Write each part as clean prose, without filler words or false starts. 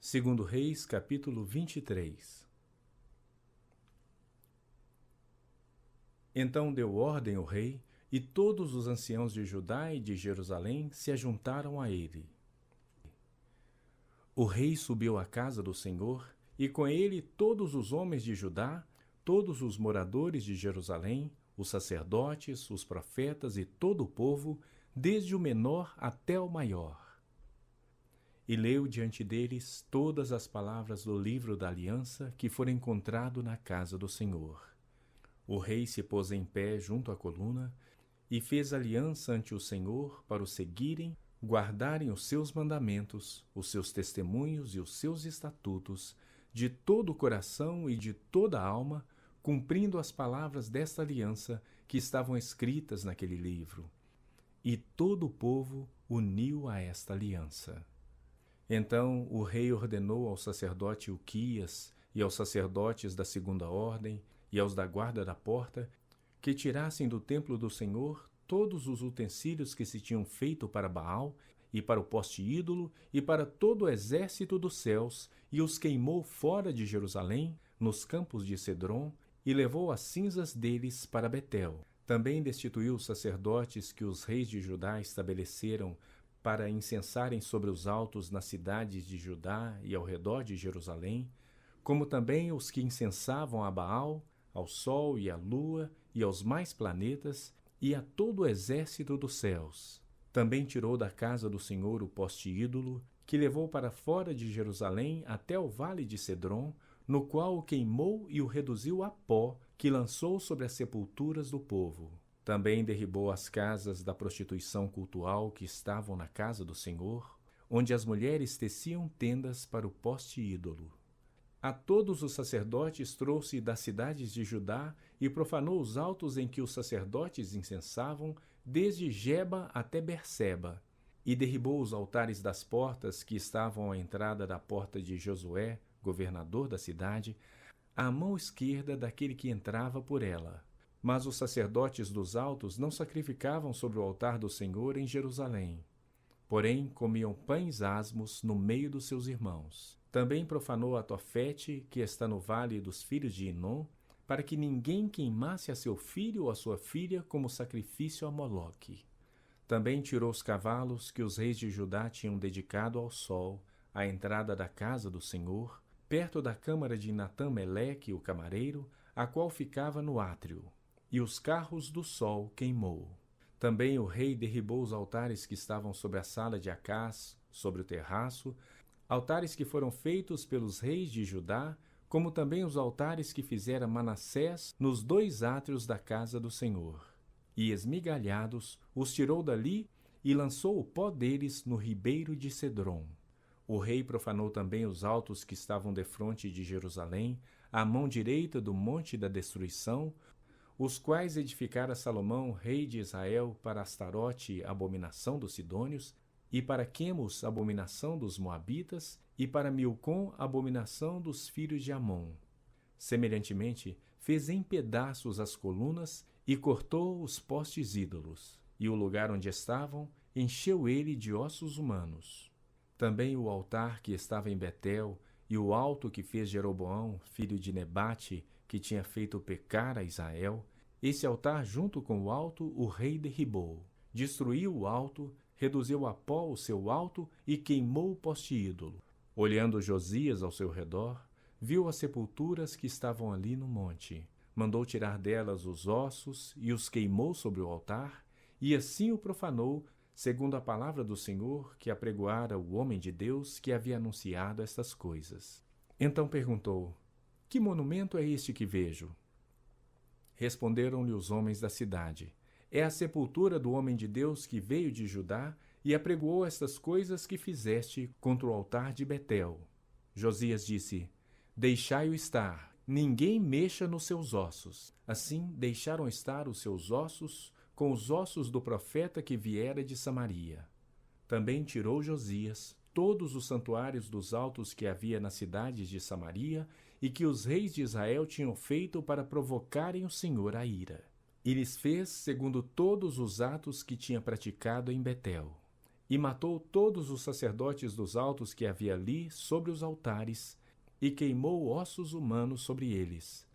Segundo Reis, capítulo 23. Então deu ordem o rei, e todos os anciãos de Judá e de Jerusalém se ajuntaram a ele. O rei subiu à casa do Senhor, e com ele todos os homens de Judá, todos os moradores de Jerusalém, os sacerdotes, os profetas e todo o povo, desde o menor até o maior. E leu diante deles todas as palavras do livro da aliança que fora encontrado na casa do Senhor. O rei se pôs em pé junto à coluna e fez aliança ante o Senhor para o seguirem, guardarem os seus mandamentos, os seus testemunhos e os seus estatutos, de todo o coração e de toda a alma, cumprindo as palavras desta aliança que estavam escritas naquele livro. E todo o povo uniu a esta aliança. Então o rei ordenou ao sacerdote Uquias e aos sacerdotes da segunda ordem e aos da guarda da porta que tirassem do templo do Senhor todos os utensílios que se tinham feito para Baal e para o poste ídolo e para todo o exército dos céus, e os queimou fora de Jerusalém, nos campos de Cedron, e levou as cinzas deles para Betel. Também destituiu os sacerdotes que os reis de Judá estabeleceram para incensarem sobre os altos nas cidades de Judá e ao redor de Jerusalém, como também os que incensavam a Baal, ao sol e à lua e aos mais planetas e a todo o exército dos céus. Também tirou da casa do Senhor o poste ídolo, que levou para fora de Jerusalém até o vale de Cedron, no qual o queimou e o reduziu a pó, que lançou sobre as sepulturas do povo. Também derribou as casas da prostituição cultual que estavam na casa do Senhor, onde as mulheres teciam tendas para o poste ídolo. A todos os sacerdotes trouxe das cidades de Judá e profanou os altos em que os sacerdotes incensavam, desde Geba até Berseba, e derribou os altares das portas que estavam à entrada da porta de Josué, governador da cidade, à mão esquerda daquele que entrava por ela. Mas os sacerdotes dos altos não sacrificavam sobre o altar do Senhor em Jerusalém. Porém, comiam pães asmos no meio dos seus irmãos. Também profanou a Tofete, que está no vale dos filhos de Inom, para que ninguém queimasse a seu filho ou a sua filha como sacrifício a Moloque. Também tirou os cavalos que os reis de Judá tinham dedicado ao sol, à entrada da casa do Senhor, perto da câmara de Natã-Meleque, o camareiro, a qual ficava no átrio. E os carros do sol queimou. Também o rei derribou os altares que estavam sobre a sala de Acás, sobre o terraço, altares que foram feitos pelos reis de Judá, como também os altares que fizera Manassés nos dois átrios da casa do Senhor. E esmigalhados, os tirou dali e lançou o pó deles no ribeiro de Cedron. O rei profanou também os altos que estavam defronte de Jerusalém, à mão direita do monte da destruição, os quais edificara Salomão, rei de Israel, para Astarote, abominação dos sidônios, e para Quemos, abominação dos moabitas, e para Milcom, abominação dos filhos de Amon. Semelhantemente, fez em pedaços as colunas e cortou os postes ídolos, e o lugar onde estavam encheu ele de ossos humanos. Também o altar que estava em Betel, e o alto que fez Jeroboão, filho de Nebate, que tinha feito pecar a Israel, esse altar junto com o alto o rei derribou. Destruiu o alto, reduziu a pó o seu alto e queimou o poste ídolo. Olhando Josias ao seu redor, viu as sepulturas que estavam ali no monte. Mandou tirar delas os ossos e os queimou sobre o altar, e assim o profanou, segundo a palavra do Senhor que apregoara o homem de Deus que havia anunciado estas coisas. Então perguntou: que monumento é este que vejo? Responderam-lhe os homens da cidade: é a sepultura do homem de Deus que veio de Judá e apregoou estas coisas que fizeste contra o altar de Betel. Josias disse: deixai-o estar, ninguém mexa nos seus ossos. Assim deixaram estar os seus ossos com os ossos do profeta que viera de Samaria. Também tirou Josias todos os santuários dos altos que havia nas cidades de Samaria e que os reis de Israel tinham feito para provocarem o Senhor à ira. E lhes fez segundo todos os atos que tinha praticado em Betel. E matou todos os sacerdotes dos altos que havia ali sobre os altares, e queimou ossos humanos sobre eles.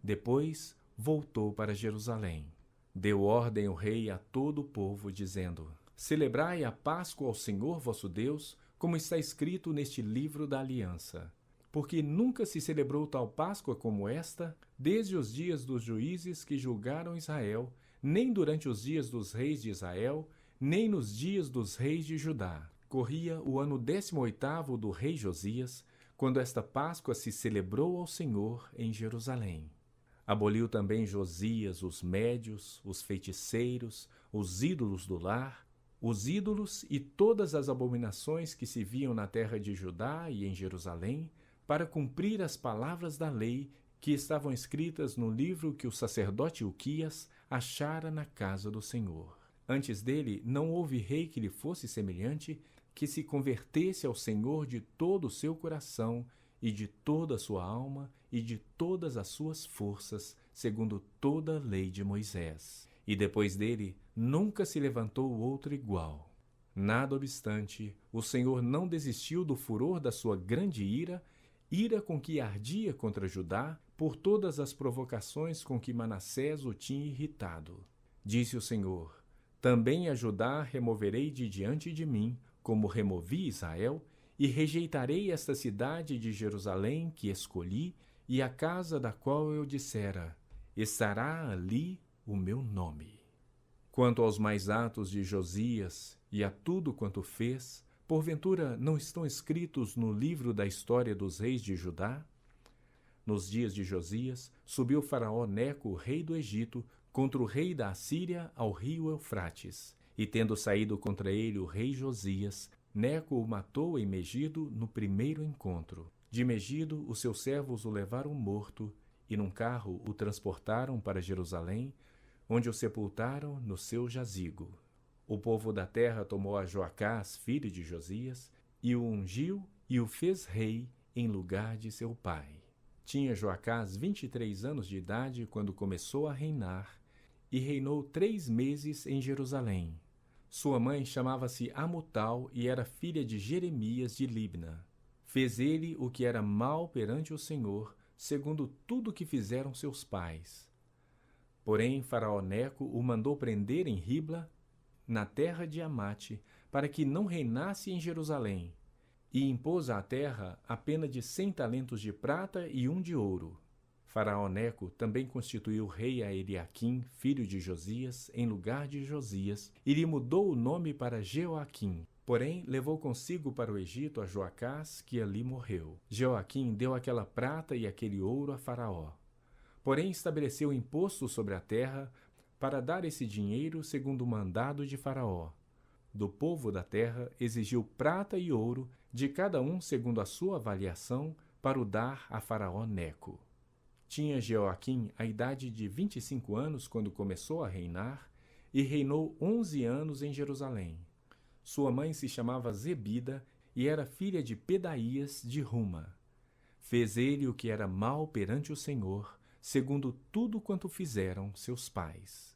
Depois voltou para Jerusalém. Deu ordem o rei a todo o povo, dizendo: Celebrai a Páscoa ao Senhor vosso Deus, como está escrito neste livro da aliança. Porque nunca se celebrou tal Páscoa como esta, desde os dias dos juízes que julgaram Israel, nem durante os dias dos reis de Israel, nem nos dias dos reis de Judá. Corria o ano 18º do rei Josias, quando esta Páscoa se celebrou ao Senhor em Jerusalém. Aboliu também Josias os médios, os feiticeiros, os ídolos do lar, os ídolos e todas as abominações que se viam na terra de Judá e em Jerusalém, para cumprir as palavras da lei que estavam escritas no livro que o sacerdote Ilquias achara na casa do Senhor. Antes dele não houve rei que lhe fosse semelhante, que se convertesse ao Senhor de todo o seu coração e de toda a sua alma e de todas as suas forças, segundo toda a lei de Moisés. E depois dele nunca se levantou outro igual. Nada obstante, o Senhor não desistiu do furor da sua grande ira com que ardia contra Judá, por todas as provocações com que Manassés o tinha irritado. Disse o Senhor: Também a Judá removerei de diante de mim, como removi Israel, e rejeitarei esta cidade de Jerusalém que escolhi, e a casa da qual eu dissera: Estará ali o meu nome. Quanto aos mais atos de Josias e a tudo quanto fez, porventura não estão escritos no livro da história dos reis de Judá? Nos dias de Josias, subiu Faraó Neco, rei do Egito, contra o rei da Assíria ao rio Eufrates. E tendo saído contra ele o rei Josias, Neco o matou em Megido no primeiro encontro. De Megido, os seus servos o levaram morto, e num carro o transportaram para Jerusalém, onde o sepultaram no seu jazigo. O povo da terra tomou a Joacás, filho de Josias, e o ungiu e o fez rei em lugar de seu pai. Tinha Joacás 23 anos de idade quando começou a reinar, e reinou 3 meses em Jerusalém. Sua mãe chamava-se Amutal e era filha de Jeremias de Libna. Fez ele o que era mal perante o Senhor, segundo tudo que fizeram seus pais. Porém, Faraó Neco o mandou prender em Ribla, na terra de Amate, para que não reinasse em Jerusalém, e impôs à terra a pena de 100 talentos de prata e 1 de ouro. Faraó Neco também constituiu rei a Eliaquim, filho de Josias, em lugar de Josias, e lhe mudou o nome para Jeoaquim. Porém, levou consigo para o Egito a Joacás, que ali morreu. Jeoaquim deu aquela prata e aquele ouro a Faraó. Porém, estabeleceu imposto sobre a terra, para dar esse dinheiro segundo o mandado de Faraó. Do povo da terra exigiu prata e ouro, de cada um segundo a sua avaliação, para o dar a Faraó Neco. Tinha Jeoaquim a idade de 25 anos quando começou a reinar, e reinou 11 anos em Jerusalém. Sua mãe se chamava Zebida e era filha de Pedaías de Ruma. Fez ele o que era mal perante o Senhor, segundo tudo quanto fizeram seus pais.